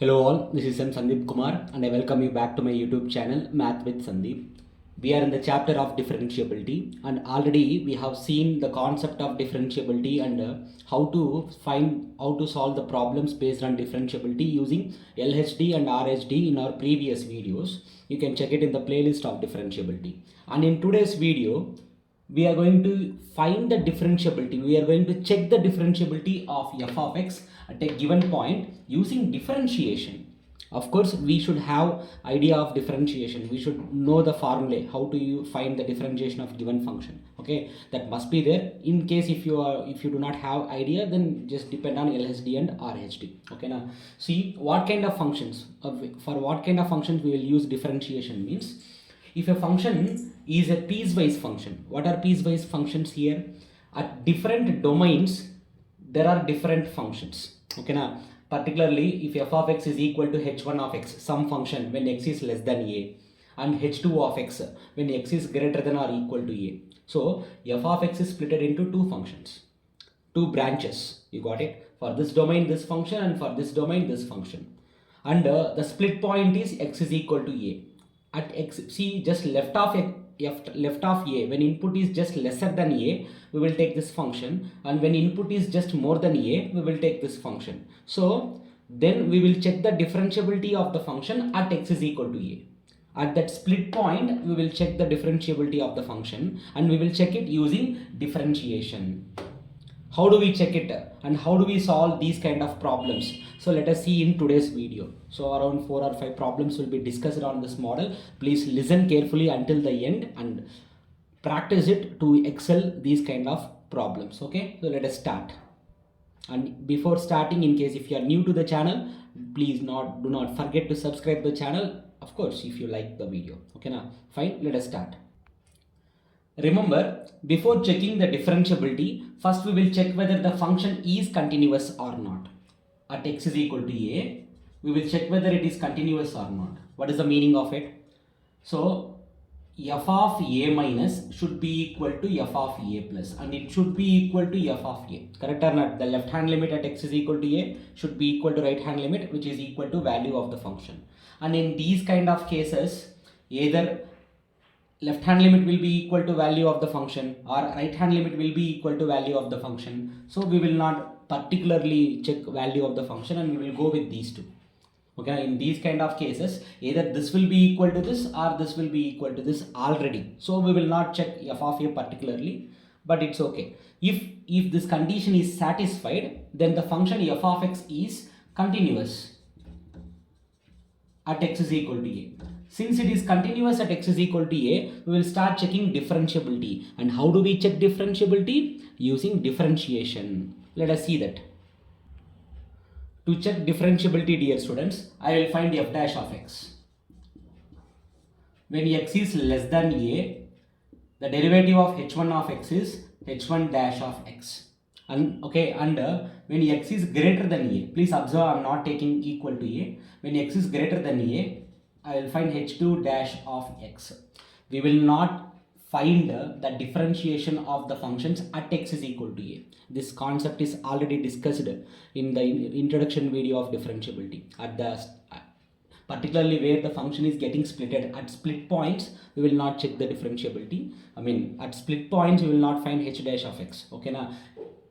Hello all, this is Sandeep Kumar and I welcome you back to my YouTube channel Math with Sandeep. We are in the chapter of differentiability and already we have seen the concept of differentiability and how to solve the problems based on differentiability using LHD and RHD in our previous videos. You can check it in the playlist of differentiability. And in today's video, we are going to find the differentiability. We are going to check the differentiability of f of x at a given point using differentiation. Of course, we should have idea of differentiation. We should know the formula, how to you find the differentiation of given function. Okay, that must be there. In case if you do not have idea, then just depend on LHD and RHD. Okay, now see what kind of functions, for what kind of functions we will use differentiation means. If a function is a piecewise function, what are piecewise functions here? At different domains, there are different functions. Okay, now particularly if f of x is equal to h1 of x, some function when x is less than a, and h2 of x when x is greater than or equal to a. So f of x is split into two functions, two branches. You got it? For this domain, this function, and for this domain, this function. And the split point is x is equal to a. At x, see just left of a, when input is just lesser than a, we will take this function, and when input is just more than a, we will take this function. So then we will check the differentiability of the function at x is equal to a. At that split point, we will check the differentiability of the function, and we will check it using differentiation. How do we check it and how do we solve these kind of problems? So let us see in today's video. So around 4 or 5 problems will be discussed on this model. Please listen carefully until the end and practice it to excel these kind of problems. Okay, so let us start. And before starting, in case if you are new to the channel, please do not forget to subscribe the channel. Of course, if you like the video. Okay, now fine, let us start. Remember, before checking the differentiability, first we will check whether the function is continuous or not. At x is equal to a, we will check whether it is continuous or not. What is the meaning of it? So, f of a minus should be equal to f of a plus, and it should be equal to f of a. Correct or not? The left hand limit at x is equal to a should be equal to right hand limit, which is equal to value of the function. And in these kind of cases, either left hand limit will be equal to value of the function or right hand limit will be equal to value of the function. So we will not particularly check value of the function and we will go with these two. Okay, in these kind of cases, either this will be equal to this or this will be equal to this already. So we will not check f of a particularly, but it's okay. If this condition is satisfied, then the function f of x is continuous at x is equal to a. Since it is continuous at x is equal to a, we will start checking differentiability. And how do we check differentiability? Using differentiation. Let us see that. To check differentiability, dear students, I will find f dash of x. When x is less than a, the derivative of h1 of x is h1 dash of x. And okay, and when x is greater than a, please observe I am not taking equal to a. When x is greater than a, I will find h2 dash of x. We will not find the differentiation of the functions at x is equal to a. This concept is already discussed in the introduction video of differentiability. At the particularly where the function is getting splitted at split points, we will not check the differentiability. I mean, at split points, we will not find h dash of x. Okay, now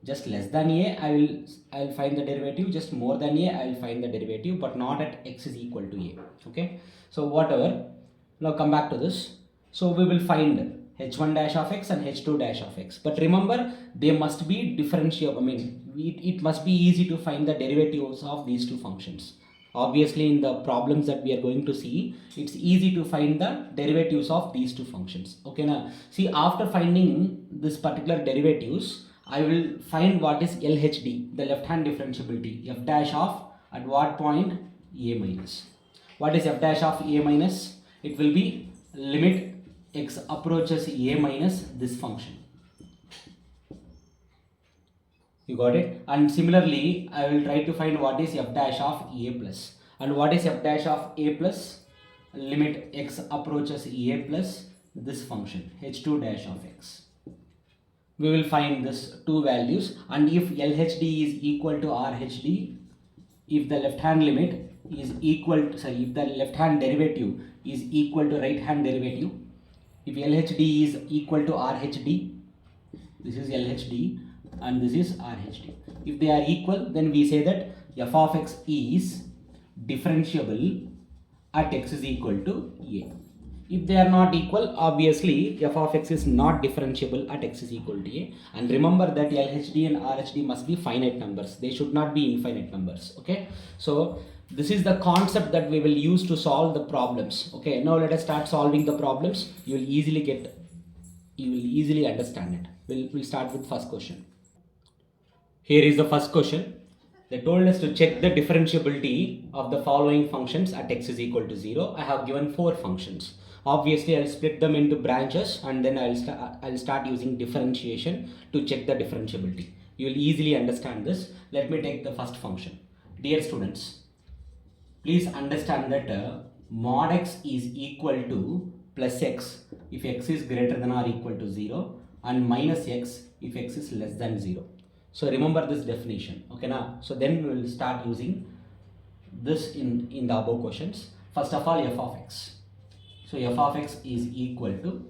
just less than a, I will find the derivative. Just more than a, I will find the derivative, but not at x is equal to a. Okay, so whatever. Now come back to this. So we will find h1 dash of x and h2 dash of x. But remember, they must be differentiable. I mean, it must be easy to find the derivatives of these two functions. Obviously, in the problems that we are going to see, it's easy to find the derivatives of these two functions. Okay, now see, after finding this particular derivatives, I will find what is LHD, the left hand differentiability, f dash of at what point a minus. What is f dash of a minus? It will be limit x approaches a minus this function. You got it? And similarly, I will try to find what is f dash of a plus. And what is f dash of a plus? Limit x approaches a plus this function h2 dash of x. We will find this two values, and if LHD is equal to RHD, if the left hand limit is equal to, sorry, if the left hand derivative is equal to right hand derivative, if LHD is equal to RHD, this is LHD and this is RHD. If they are equal, then we say that f of x is differentiable at x is equal to a. If they are not equal, obviously f of x is not differentiable at x is equal to a. And remember that LHD and RHD must be finite numbers. They should not be infinite numbers. Okay. So this is the concept that we will use to solve the problems. Okay. Now let us start solving the problems. You will easily understand it. We'll start with first question. Here is the first question. They told us to check the differentiability of the following functions at x is equal to 0. I have given 4 functions. Obviously, I'll split them into branches and then I'll start using differentiation to check the differentiability. You will easily understand this. Let me take the first function. Dear students, please understand that mod x is equal to plus x if x is greater than or equal to 0 and minus x if x is less than 0. So remember this definition, okay now? So then we will start using this in the above questions. First of all, f of x. So f of x is equal to,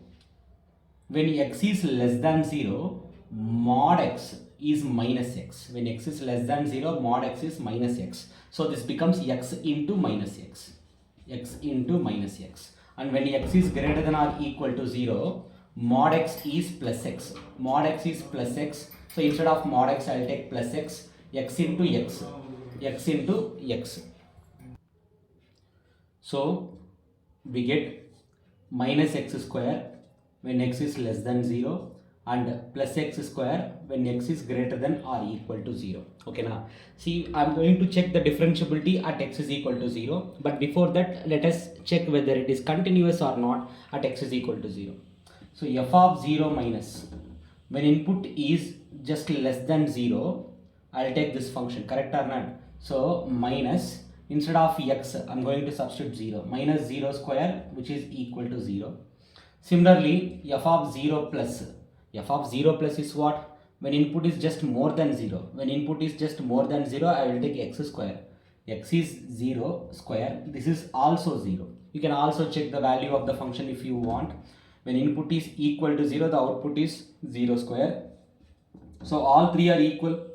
when x is less than 0, mod x is minus x. When x is less than 0, mod x is minus x. So this becomes x into minus x. X into minus x. And when x is greater than or equal to 0, mod x is plus x. Mod x is plus x. So instead of mod x, I will take plus x, x into x, x into x. So we get minus x square when x is less than 0 and plus x square when x is greater than or equal to 0. Okay, now see, I'm going to check the differentiability at x is equal to 0. But before that, let us check whether it is continuous or not at x is equal to 0. So f of 0 minus, when input is just less than 0, I'll take this function, correct or not? So minus, instead of x, I'm going to substitute 0, minus 0 square, which is equal to 0. Similarly, f of 0 plus, f of 0 plus is what? When input is just more than 0. When input is just more than 0, I will take x square. X is 0 square, this is also 0. You can also check the value of the function if you want. When input is equal to 0, the output is 0 square. So all three are equal.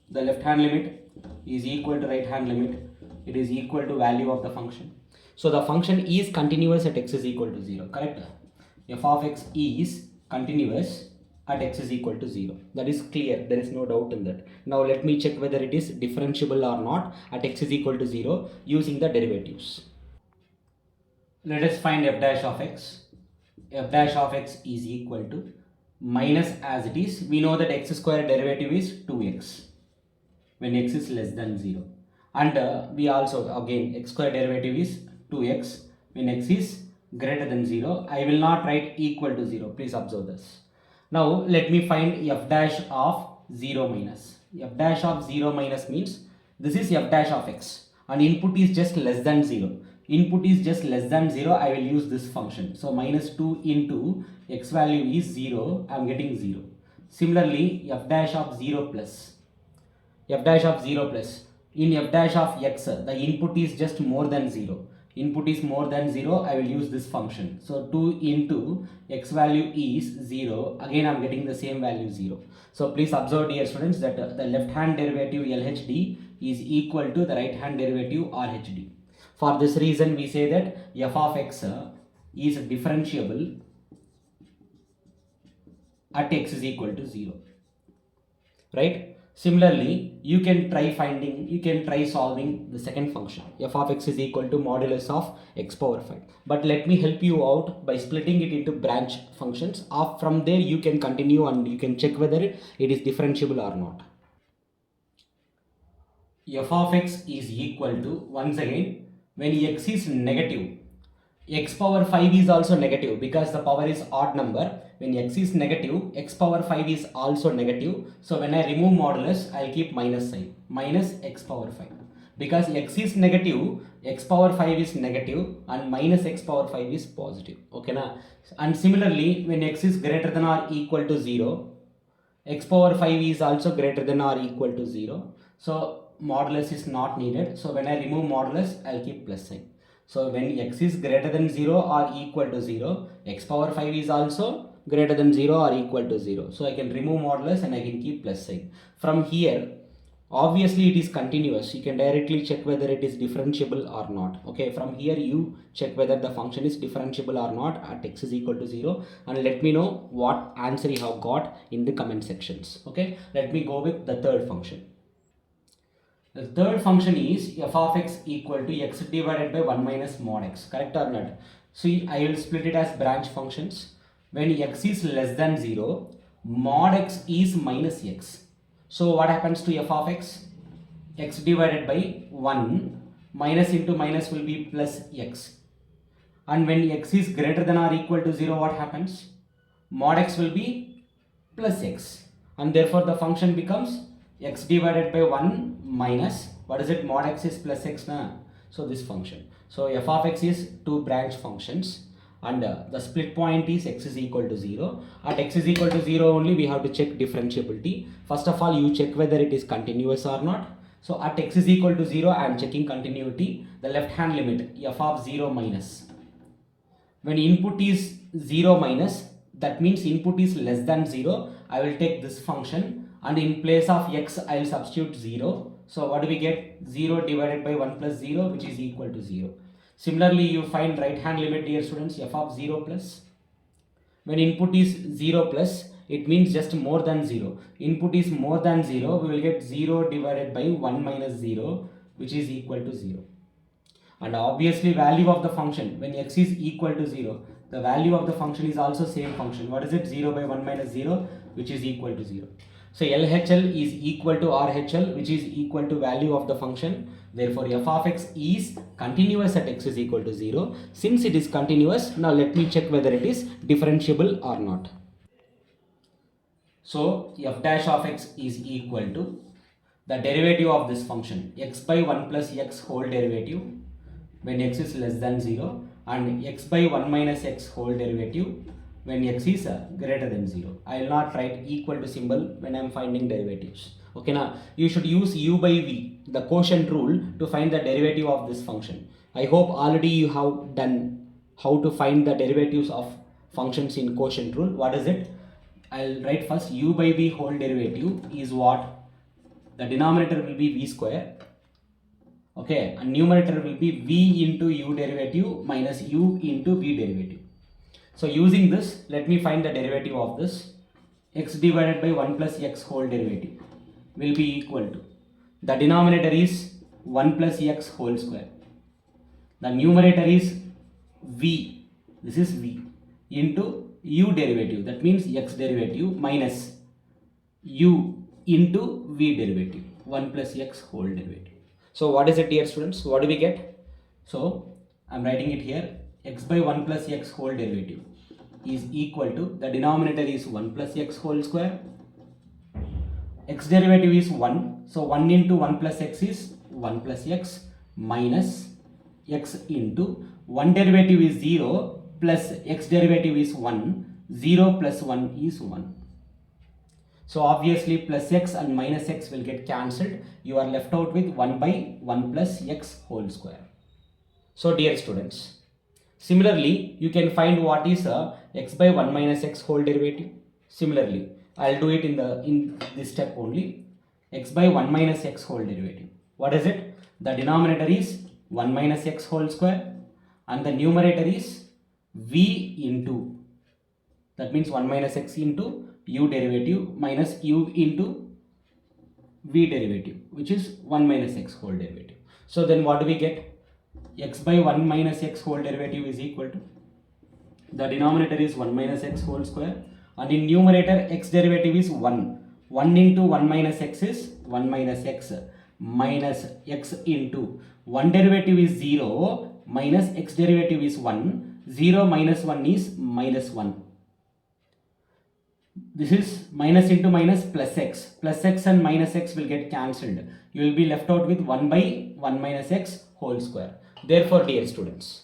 The left hand limit is equal to right hand limit. It is equal to value of the function. So the function is continuous at x is equal to 0, correct? F of x is continuous at x is equal to 0. That is clear. There is no doubt in that. Now let me check whether it is differentiable or not at x is equal to 0 using the derivatives. Let us find f dash of x. F dash of x is equal to minus, as it is, we know that x square derivative is 2x when x is less than 0. And we also, again, x square derivative is 2x when x is greater than 0. I will not write equal to 0. Please observe this. Now let me find f dash of 0 minus. F dash of 0 minus means this is f dash of x and input is just less than 0. Input is just less than 0, I will use this function. So minus 2 into x value is 0, I am getting 0. Similarly, f dash of 0 plus. F dash of 0 plus. In f dash of x, the input is just more than 0. Input is more than 0, I will use this function. So 2 into x value is 0. Again, I am getting the same value 0. So please observe, dear students, that the left hand derivative LHD is equal to the right hand derivative RHD. For this reason, we say that f of x is differentiable at x is equal to 0. Right? Similarly, you can try solving the second function. F of x is equal to modulus of x power 5. But let me help you out by splitting it into branch functions. From there, you can continue and you can check whether it is differentiable or not. F of x is equal to, once again, when x is negative, x power 5 is also negative because the power is odd number. When x is negative, x power 5 is also negative. So when I remove modulus, I'll keep minus sign, minus x power 5. Because x is negative, x power 5 is negative and minus x power 5 is positive. Okay, na? And similarly, when x is greater than or equal to 0, x power 5 is also greater than or equal to 0. So modulus is not needed. So when I remove modulus, I'll keep plus sign. So when x is greater than 0 or equal to 0, x power 5 is also greater than 0 or equal to 0. So I can remove modulus and I can keep plus sign. From here, obviously it is continuous. You can directly check whether it is differentiable or not. Okay, from here you check whether the function is differentiable or not at x is equal to 0, and let me know what answer you have got in the comment sections. Okay, let me go with the third function. The third function is f of x equal to x divided by 1 minus mod x. Correct or not? See, I will split it as branch functions. When x is less than 0, mod x is minus x. So what happens to f of x? X divided by 1 minus into minus will be plus x. And when x is greater than or equal to 0, what happens? Mod x will be plus x. And therefore the function becomes x divided by 1 minus, what is it, mod x is plus x na? So this function. So f of x is two branch functions, and the split point is x is equal to 0. At x is equal to 0 only we have to check differentiability. First of all, you check whether it is continuous or not. So at x is equal to 0, I am checking continuity. The left hand limit f of 0 minus. When input is 0 minus, that means input is less than 0. I will take this function, and in place of x I will substitute 0. So what do we get? 0 divided by 1 plus 0, which is equal to 0. Similarly, you find right hand limit, dear students, f of 0 plus. When input is 0 plus, it means just more than 0. Input is more than 0, we will get 0 divided by 1 minus 0, which is equal to 0. And obviously value of the function, when x is equal to 0, the value of the function is also same function. What is it? 0 by 1 minus 0, which is equal to 0. So LHL is equal to RHL, which is equal to value of the function. Therefore f of x is continuous at x is equal to 0. Since it is continuous, now let me check whether it is differentiable or not. So f dash of x is equal to the derivative of this function, x by 1 plus x whole derivative when x is less than 0, and x by 1 minus x whole derivative when x is greater than 0. I will not write equal to symbol when I am finding derivatives. Okay, now you should use u by v, the quotient rule, to find the derivative of this function. I hope already you have done how to find the derivatives of functions in quotient rule. What is it? I'll write first u by v whole derivative is what? The denominator will be v square. Okay, and numerator will be v into u derivative minus u into v derivative. So using this, let me find the derivative of this. X divided by 1 plus x whole derivative will be equal to, the denominator is 1 plus x whole square. The numerator is v, this is v, into u derivative, that means x derivative minus u into v derivative, 1 plus x whole derivative. So what is it, dear students? What do we get? So I am writing it here. X by 1 plus x whole derivative is equal to, the denominator is 1 plus x whole square. X derivative is 1. So 1 into 1 plus x is 1 plus x minus x into 1 derivative is 0 plus x derivative is 1. 0 plus 1 is 1. So obviously plus x and minus x will get cancelled. You are left out with 1 by 1 plus x whole square. So dear students, similarly you can find what is x by 1 minus x whole derivative. Similarly, I'll do it in this step only. X by 1 minus x whole derivative. What is it? The denominator is 1 minus x whole square and the numerator is v into, that means 1 minus x into u derivative minus u into v derivative, which is 1 minus x whole derivative. So then what do we get? X by 1 minus x whole derivative is equal to, the denominator is 1 minus x whole square and in numerator x derivative is 1. 1 into 1 minus x is 1 minus x minus x into 1 derivative is 0 minus x derivative is 1. 0 minus 1 is minus 1. This is minus into minus plus x. Plus x and minus x will get cancelled. You will be left out with 1 by 1 minus x whole square. Therefore, dear students,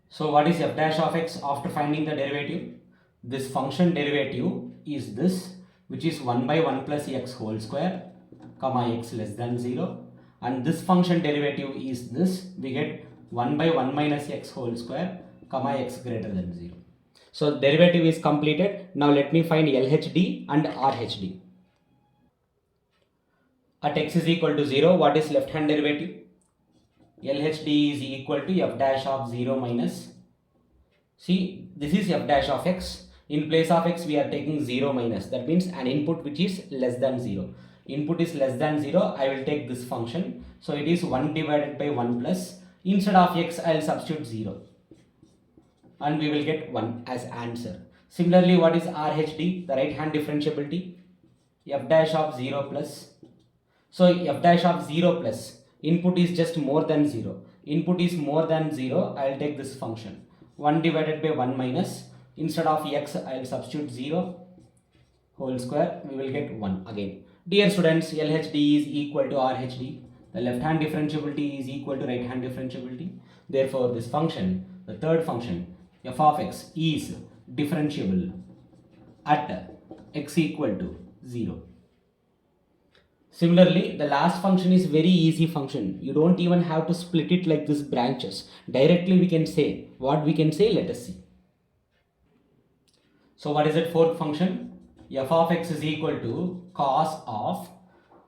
so what is f dash of x after finding the derivative? This function derivative is this, which is 1 by 1 plus x whole square comma x less than 0, and this function derivative is this, we get 1 by 1 minus x whole square comma x greater than 0. So derivative is completed. Now let me find LHD and RHD. At x is equal to 0, what is left hand derivative? LHD is equal to f dash of 0 minus, see, this is f dash of x. In place of x, we are taking 0 minus. That means an input which is less than 0. Input is less than 0, I will take this function. So it is 1 divided by 1 plus. Instead of x, I will substitute 0. And we will get 1 as answer. Similarly, what is RHD? The right hand differentiability. F dash of 0 plus. So f dash of 0 plus. Input is just more than 0. Input is more than 0, I will take this function. 1 divided by 1 minus, instead of x I will substitute 0 whole square, we will get 1 again. Dear students, LHD is equal to RHD. The left hand differentiability is equal to right hand differentiability. Therefore, this function, the third function, f of x is differentiable at x equal to 0. Similarly, the last function is very easy function. You don't even have to split it like this branches. Directly we can say, what we can say, let us see. So what is that fourth function? F of x is equal to cos of,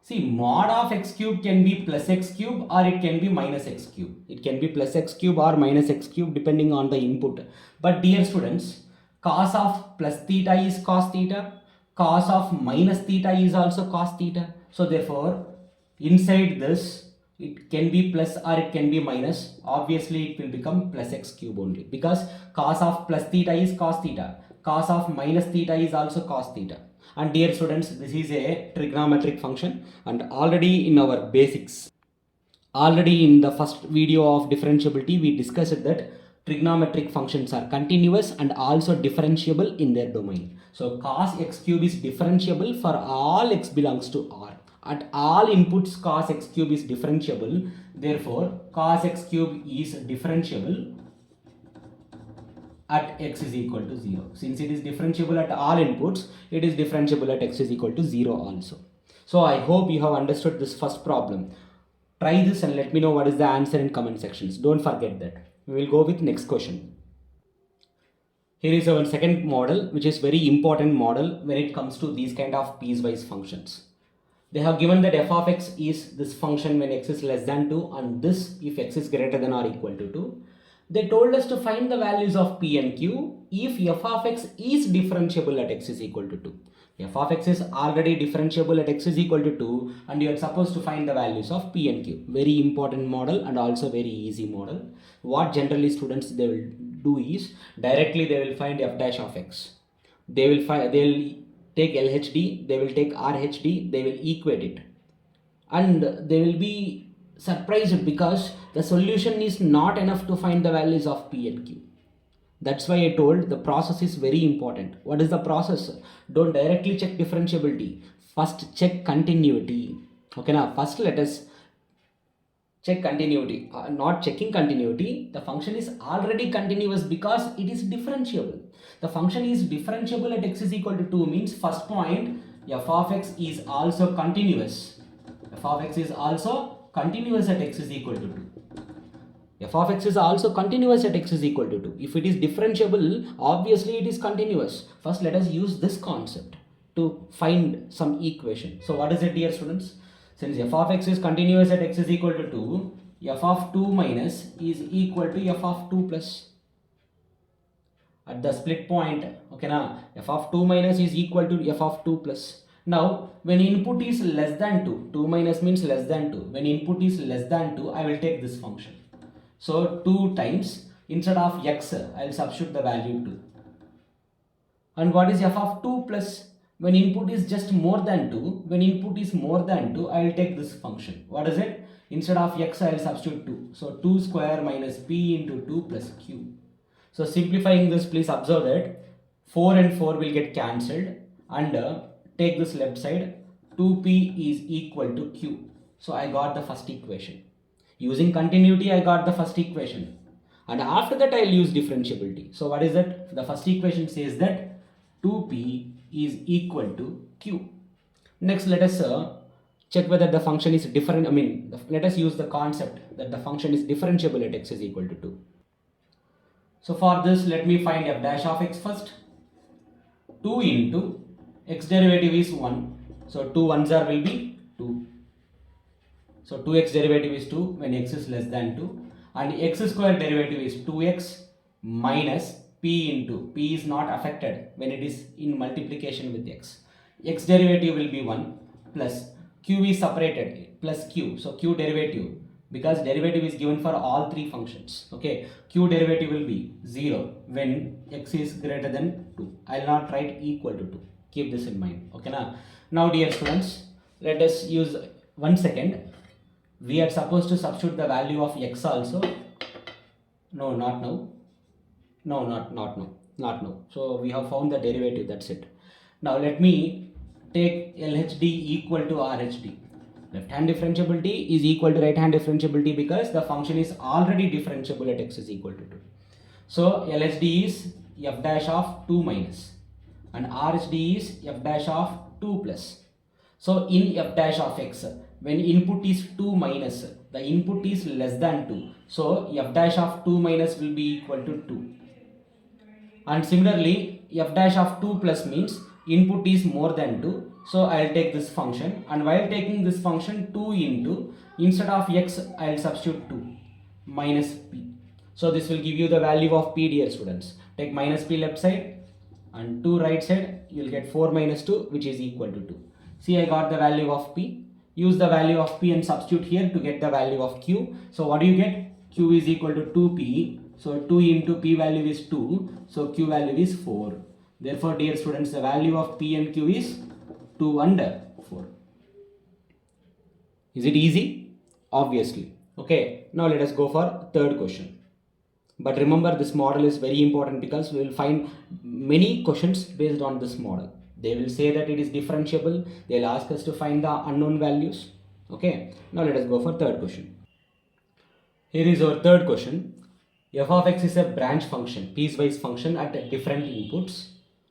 see, mod of x cube can be plus x cube or it can be minus x cube. It can be plus x cube or minus x cube depending on the input. But dear students, cos of plus theta is cos theta. Cos of minus theta is also cos theta. So therefore, inside this, it can be plus or it can be minus. Obviously, it will become plus x cube only, because cos of plus theta is cos theta. Cos of minus theta is also cos theta. And dear students, this is a trigonometric function, and already in our basics, already in the first video of differentiability, we discussed that trigonometric functions are continuous and also differentiable in their domain. So cos x cube is differentiable for all x belongs to R. At all inputs, cos x cube is differentiable. Therefore, cos x cube is differentiable at x is equal to 0. Since it is differentiable at all inputs, it is differentiable at x is equal to 0 also. So I hope you have understood this first problem. Try this and let me know what is the answer in comment sections. Don't forget that. We will go with next question. Here is our second model, which is very important model when it comes to these kind of piecewise functions. They have given that f of x is this function when x is less than 2 and this if x is greater than or equal to 2. They told us to find the values of p and q if f of x is differentiable at x is equal to 2. F of x is already differentiable at x is equal to 2 and you are supposed to find the values of p and q. Very important model and also very easy model. What generally students they will do is directly they will find f dash of x. They will take LHD, they will take RHD, they will equate it. And they will be surprised because the solution is not enough to find the values of p and q. That's why I told the process is very important. What is the process? Don't directly check differentiability. First check continuity. Okay, now first let us check continuity. Not checking continuity. The function is already continuous because it is differentiable. The function is differentiable at x is equal to 2 means first point f of x is also continuous. F of x is also continuous at x is equal to 2. F of x is also continuous at x is equal to 2. If it is differentiable, obviously it is continuous. First, let us use this concept to find some equation. So what is it, dear students? Since f of x is continuous at x is equal to 2, f of 2 minus is equal to f of 2 plus. At the split point, okay, now f of 2 minus is equal to f of 2 plus. Now, when input is less than 2, 2 minus means less than 2. When input is less than 2, I will take this function. So 2 times, instead of x, I will substitute the value 2. And what is f of 2 plus? When input is just more than 2, when input is more than 2, I will take this function. What is it? Instead of x, I will substitute 2. So 2 square minus p into 2 plus q. So simplifying this, please observe that 4 and 4 will get cancelled and take this left side. 2p is equal to q. So I got the first equation. Using continuity, I got the first equation. And after that, I will use differentiability. So what is that? The first equation says that 2p is equal to q. Next, let us check whether the function is different. Let us use the concept that the function is differentiable at x is equal to 2. So for this, let me find f dash of x first. 2 into x derivative is 1. So 2 ones are will be 2. So 2x derivative is 2 when x is less than 2. And x square derivative is 2x minus p into, p is not affected when it is in multiplication with x. X derivative will be 1 plus q is separated plus q. So q derivative, because derivative is given for all three functions. Okay, q derivative will be 0 when x is greater than 2. I will not write equal to 2. Keep this in mind. Okay, now dear students, let us use 1 second. We are supposed to substitute the value of x also. No, not now. No, not now. So we have found the derivative, that's it. Now let me take LHD equal to RHD. Left hand differentiability is equal to right hand differentiability because the function is already differentiable at x is equal to 2. So LHD is f dash of 2 minus and RHD is f dash of 2 plus. So in f dash of x, when input is 2 minus, the input is less than 2. So f dash of 2 minus will be equal to 2. And similarly, f dash of 2 plus means input is more than 2. So I will take this function, and while taking this function 2 into, instead of x I will substitute 2 minus p. So this will give you the value of p, dear students. Take minus p left side and 2 right side, you will get 4 minus 2 which is equal to 2. See, I got the value of p. Use the value of p and substitute here to get the value of q. So what do you get? Q is equal to 2p. So 2 into p value is 2. So q value is 4. Therefore, dear students, the value of p and q is 2 and 4. Is it easy? Obviously. Okay. Now let us go for third question. But remember, this model is very important because we will find many questions based on this model. They will say that it is differentiable. They will ask us to find the unknown values. Okay. Now let us go for third question. Here is our third question. F of x is a branch function, piecewise function at different inputs.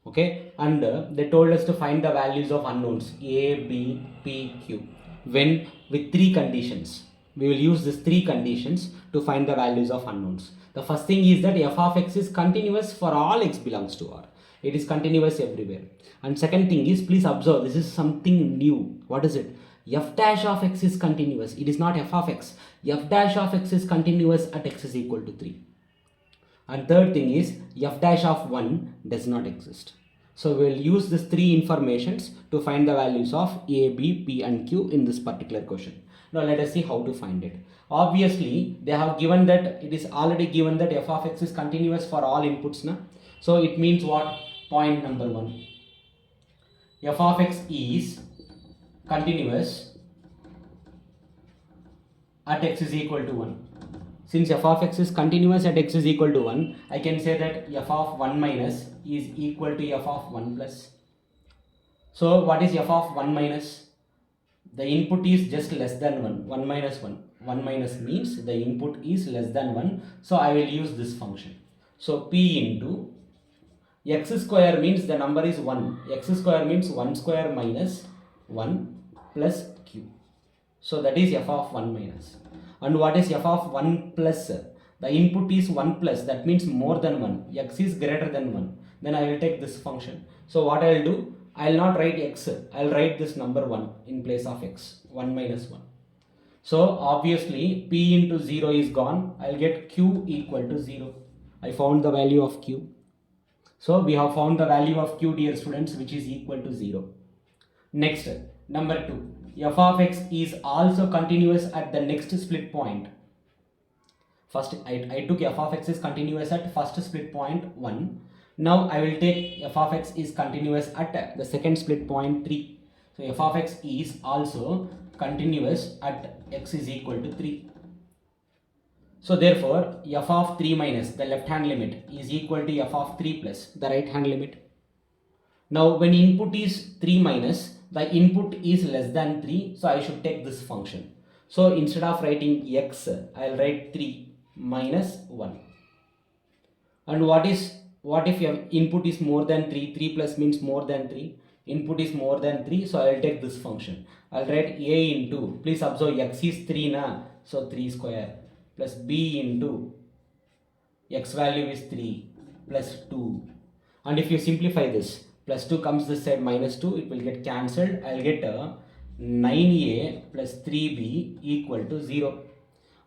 Okay. And they told us to find the values of unknowns a, b, p, q. When with three conditions. We will use these three conditions to find the values of unknowns. The first thing is that f of x is continuous for all x belongs to R. It is continuous everywhere. And second thing is, please observe, this is something new. What is it? F dash of x is continuous. It is not f of x. F dash of x is continuous at x is equal to 3. And third thing is, f dash of 1 does not exist. So we will use these three informations to find the values of a, b, p and q in this particular question. Now let us see how to find it. Obviously, they have given that it is already given that f of x is continuous for all inputs. So it means what? Point number 1. F of x is continuous at x is equal to 1. Since f of x is continuous at x is equal to 1, I can say that f of 1 minus is equal to f of 1 plus. So what is f of 1 minus? The input is just less than 1. 1 minus 1. 1 minus means the input is less than 1. So I will use this function. So p into x square means the number is 1. X square means 1 square minus 1 plus q. So that is f of 1 minus. And what is f of 1 plus? The input is 1 plus, that means more than 1. X is greater than 1. Then I will take this function. So what I will do? I will not write x. I will write this number 1 in place of x. 1 minus 1. So obviously p into 0 is gone. I will get q equal to 0. I found the value of q. So we have found the value of q, dear students, which is equal to 0. Next, number 2. F of x is also continuous at the next split point. First, I took f of x is continuous at first split point 1. Now I will take f of x is continuous at the second split point 3. So f of x is also continuous at x is equal to 3. So therefore, f of 3 minus the left hand limit is equal to f of 3 plus the right hand limit. Now when input is 3 minus, the input is less than 3, so I should take this function. So instead of writing x, I will write 3 minus 1. And what if your input is more than 3? 3 plus means more than 3. Input is more than 3, so I will take this function. I'll write a into, please observe x is 3 na, so 3 square, plus b into x value is 3 plus 2. And if you simplify this, plus 2 comes this side, minus 2, it will get cancelled. I'll get 9a plus 3b equal to 0.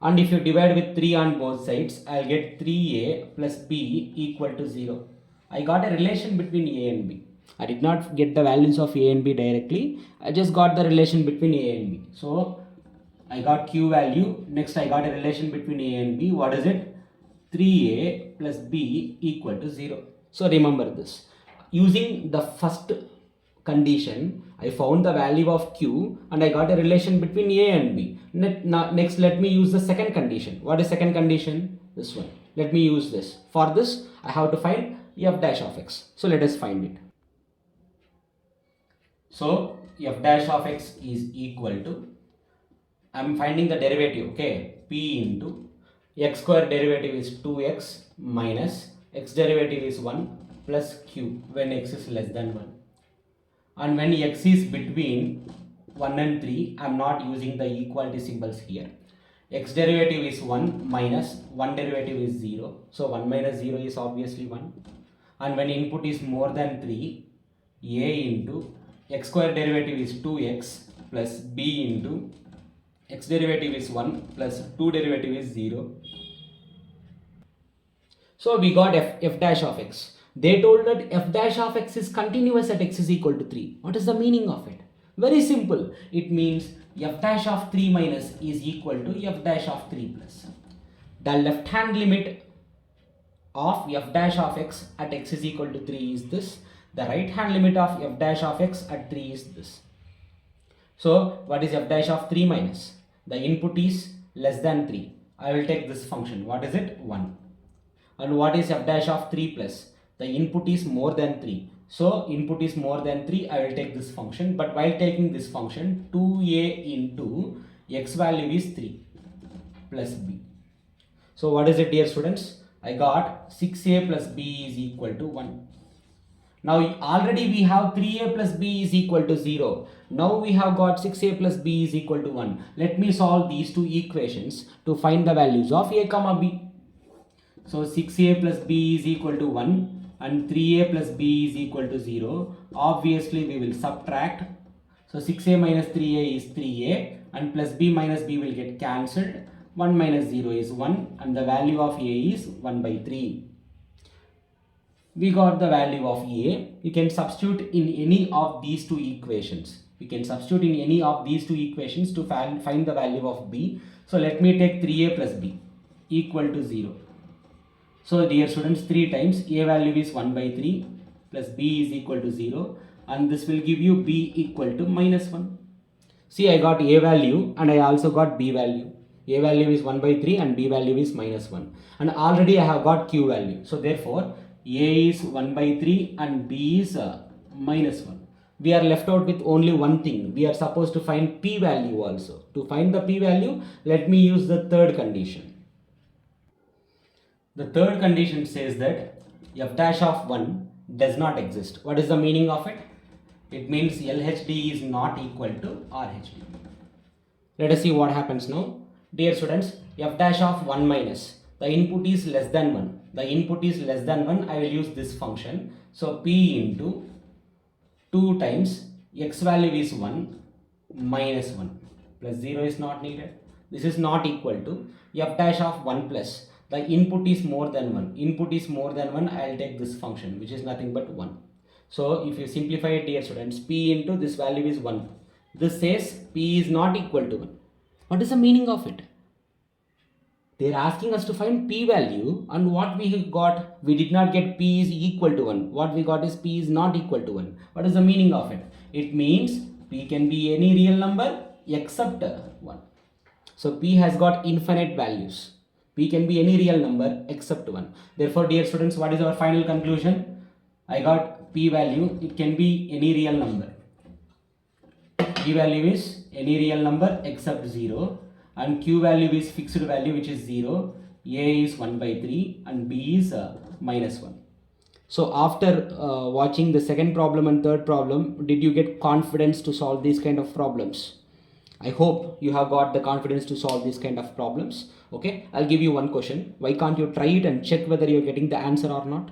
And if you divide with 3 on both sides, I'll get 3a plus b equal to 0. I got a relation between a and b. I did not get the values of a and b directly. I just got the relation between a and b. So I got q value. Next I got a relation between a and b. What is it? 3a plus b equal to 0. So remember this. Using the first condition, I found the value of q and I got a relation between a and b. Next let me use the second condition. What is second condition? This one. Let me use this. For this I have to find f dash of x. So let us find it. So f dash of x is equal to, I am finding the derivative, okay, p into x square derivative is 2x minus x derivative is 1 plus q when x is less than 1. And when x is between 1 and 3, I am not using the equality symbols here. X derivative is 1 minus 1 derivative is 0. So 1 minus 0 is obviously 1. And when input is more than 3, a into x square derivative is 2x plus b into x derivative is 1 plus 2 derivative is 0. So we got f dash of x. They told that f dash of x is continuous at x is equal to 3. What is the meaning of it? Very simple. It means f dash of 3 minus is equal to f dash of 3 plus. The left hand limit of f dash of x at x is equal to 3 is this. The right hand limit of f dash of x at 3 is this. So what is f dash of 3 minus? The input is less than 3. I will take this function. What is it? 1. And what is f dash of 3 plus? The input is more than 3. So input is more than 3. I will take this function. But while taking this function, 2a into x value is 3 plus b. So what is it, dear students? I got 6a plus b is equal to 1. Now already we have 3a plus b is equal to 0. Now we have got 6a plus b is equal to 1. Let me solve these two equations to find the values of a comma b. So 6a plus b is equal to 1 and 3a plus b is equal to 0. Obviously we will subtract. So 6a minus 3a is 3a and plus b minus b will get cancelled. 1 minus 0 is 1 and the value of a is 1 by 3. We got the value of a. You can substitute in any of these two equations. We can substitute in any of these two equations to find the value of b. So let me take 3a plus b equal to 0. So dear students, 3 times a value is 1 by 3 plus b is equal to 0 and this will give you b equal to minus 1. See, I got a value and I also got b value. A value is 1 by 3 and b value is minus 1. And already I have got q value. So therefore, a is 1 by 3 and b is minus 1. We are left out with only one thing. We are supposed to find p value also. To find the p value, let me use the third condition. The third condition says that f dash of 1 does not exist. What is the meaning of it? It means LHD is not equal to RHD. Let us see what happens now. Dear students, f dash of 1 minus, the input is less than 1. The input is less than 1, I will use this function. So p into 2 times x value is 1 minus 1 plus 0 is not needed. This is not equal to f dash of 1 plus. The input is more than 1. Input is more than 1, I will take this function which is nothing but 1. So if you simplify it, dear students, p into this value is 1. This says p is not equal to 1. What is the meaning of it? They are asking us to find p value and what we got, we did not get p is equal to 1. What we got is p is not equal to 1. What is the meaning of it? It means p can be any real number except 1. So p has got infinite values. P can be any real number except 1. Therefore, dear students, what is our final conclusion? I got p value, it can be any real number. P value is any real number except 0 and q value is fixed value which is 0, a is 1 by 3 and b is minus 1. So after watching the second problem and third problem, did you get confidence to solve these kind of problems? I hope you have got the confidence to solve these kind of problems. Okay, I'll give you one question. Why can't you try it and check whether you're getting the answer or not?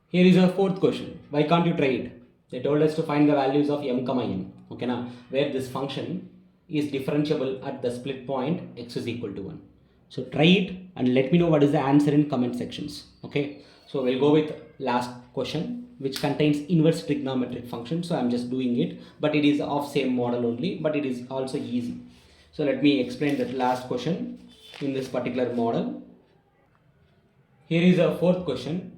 Here is a fourth question. Why can't you try it? They told us to find the values of m comma n. Okay, now where this function is differentiable at the split point x is equal to 1. So try it and let me know what is the answer in comment sections. Okay, so we'll go with last question, which contains inverse trigonometric function. So I'm just doing it, but it is of same model only, but it is also easy. So let me explain that last question in this particular model. Here is a fourth question.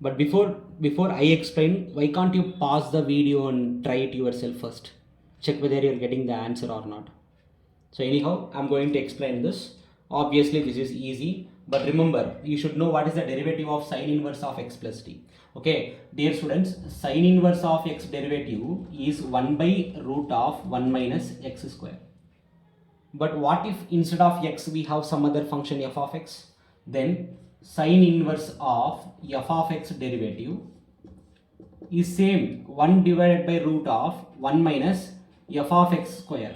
But before I explain, why can't you pause the video and try it yourself first? Check whether you're getting the answer or not. So anyhow, I'm going to explain this. Obviously, this is easy. But remember, you should know what is the derivative of sine inverse of x plus t. Okay, dear students, sine inverse of x derivative is 1 by root of 1 minus x square. But what if instead of x we have some other function f of x? Then sine inverse of f of x derivative is same 1 divided by root of 1 minus f of x square.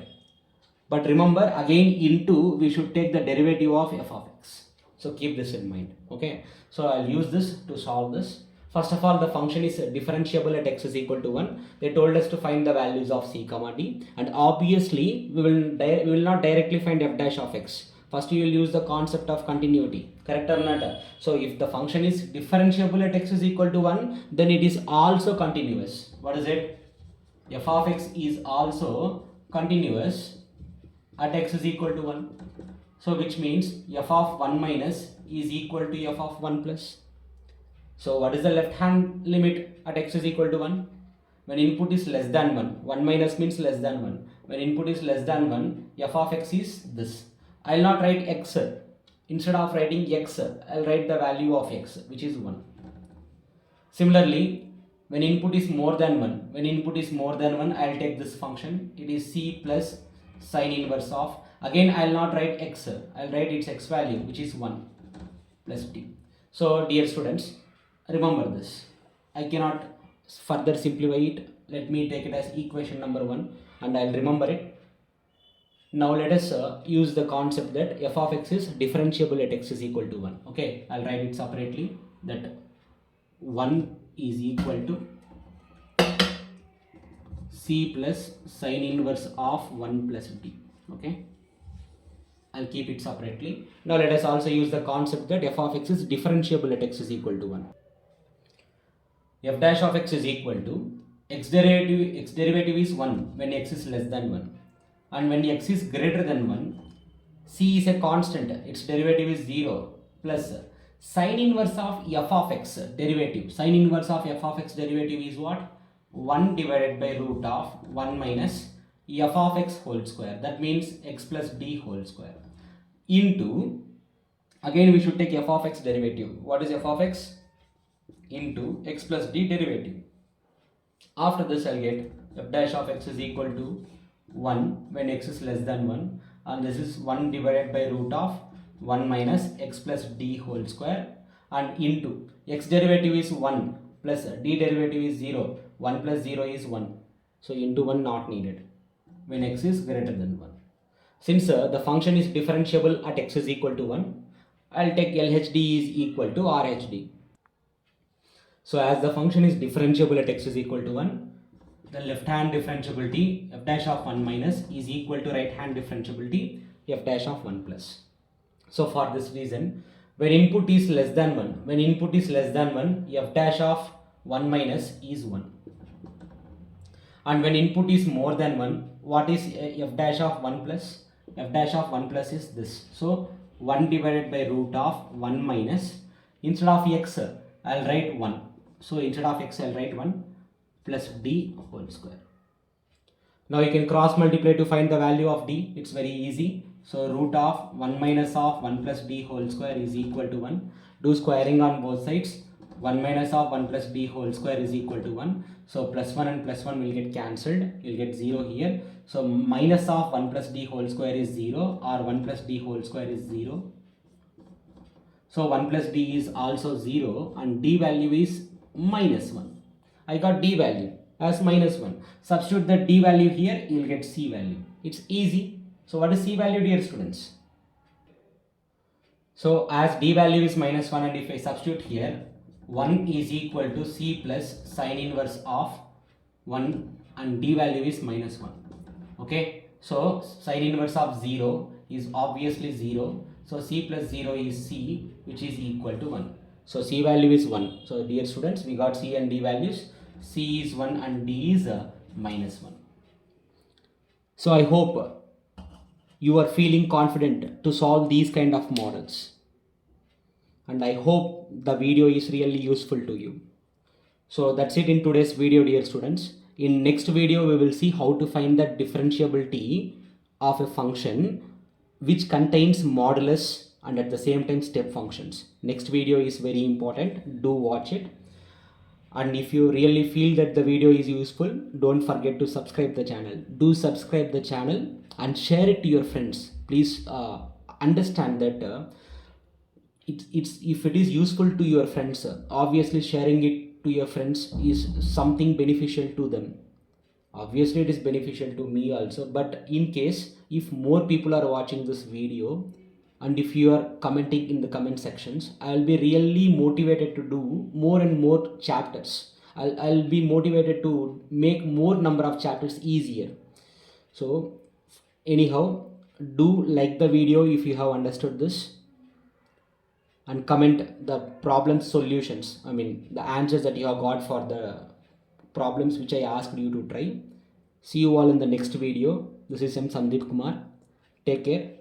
But remember, again into we should take the derivative of f of x. So keep this in mind. Okay, so I'll use this to solve this. First of all, the function is differentiable at x is equal to 1. They told us to find the values of c comma d, and obviously we will not directly find f dash of x. First you will use the concept of continuity, correct or not? So if the function is differentiable at x is equal to 1, then it is also continuous. What is it? F of x is also continuous at x is equal to 1. So which means f of 1 minus is equal to f of 1 plus. So what is the left hand limit at x is equal to 1? When input is less than 1, 1 minus means less than 1. When input is less than 1, f of x is this. I will not write x. Instead of writing x, I will write the value of x, which is 1. Similarly, when input is more than 1, I will take this function. It is c plus sine inverse of, again I will not write x, I will write its x value, which is 1 plus t. So dear students, remember this. I cannot further simplify it. Let me take it as equation number 1 and I will remember it. Now let us use the concept that f of x is differentiable at x is equal to 1. Okay, I'll write it separately, that 1 is equal to c plus sine inverse of 1 plus d. Okay, I'll keep it separately. Now let us also use the concept that f of x is differentiable at x is equal to 1. F dash of x is equal to x derivative is 1 when x is less than 1. And when x is greater than 1, c is a constant, its derivative is 0, plus sine inverse of f of x derivative. Sine inverse of f of x derivative is what? 1 divided by root of 1 minus f of x whole square. That means x plus d whole square. Into, again we should take f of x derivative. What is f of x? Into x plus d derivative. After this I'll get f dash of x is equal to 1 when x is less than 1, and this is 1 divided by root of 1 minus x plus d whole square, and into x derivative is 1 plus d derivative is 0, 1 plus 0 is 1, so into 1 not needed when x is greater than 1. Since the function is differentiable at x is equal to 1, I'll take LHD is equal to RHD. So as the function is differentiable at x is equal to 1, the left hand differentiability f dash of 1 minus is equal to right hand differentiability f dash of 1 plus. So for this reason, when input is less than 1, f dash of 1 minus is 1. And when input is more than 1, what is f dash of 1 plus? F dash of 1 plus is this. So 1 divided by root of 1 minus, instead of x, I'll write 1. So instead of x, I'll write 1 plus d whole square. Now you can cross multiply to find the value of d. It's very easy. So root of 1 minus of 1 plus d whole square is equal to 1. Do squaring on both sides. 1 minus of 1 plus d whole square is equal to 1. So plus 1 and plus 1 will get cancelled. You'll get 0 here. So minus of 1 plus d whole square is 0, or 1 plus d whole square is 0. So 1 plus d is also 0 and d value is minus 1. I got d value as minus 1. Substitute the d value here, you will get c value. It's easy. So what is c value, dear students? So as d value is minus 1 and if I substitute here, 1 is equal to c plus sine inverse of 1 and d value is minus 1. Okay, so sine inverse of 0 is obviously 0. So c plus 0 is c, which is equal to 1. So c value is 1. So dear students, we got c and d values. C is 1 and d is minus 1. So I hope you are feeling confident to solve these kind of models. And I hope the video is really useful to you. So that's it in today's video, dear students. In next video, we will see how to find the differentiability of a function which contains modulus and at the same time step functions. Next video is very important. Do watch it. And if you really feel that the video is useful, don't forget to subscribe the channel. Do subscribe the channel and share it to your friends. Please understand that if it is useful to your friends, obviously sharing it to your friends is something beneficial to them. Obviously it is beneficial to me also, but in case if more people are watching this video and if you are commenting in the comment sections, I'll be really motivated to do more and more chapters. I'll be motivated to make more number of chapters easier. So anyhow, do like the video if you have understood this and comment the problem solutions. I mean the answers that you have got for the problems which I asked you to try. See you all in the next video. This is Sandeep Kumar. Take care.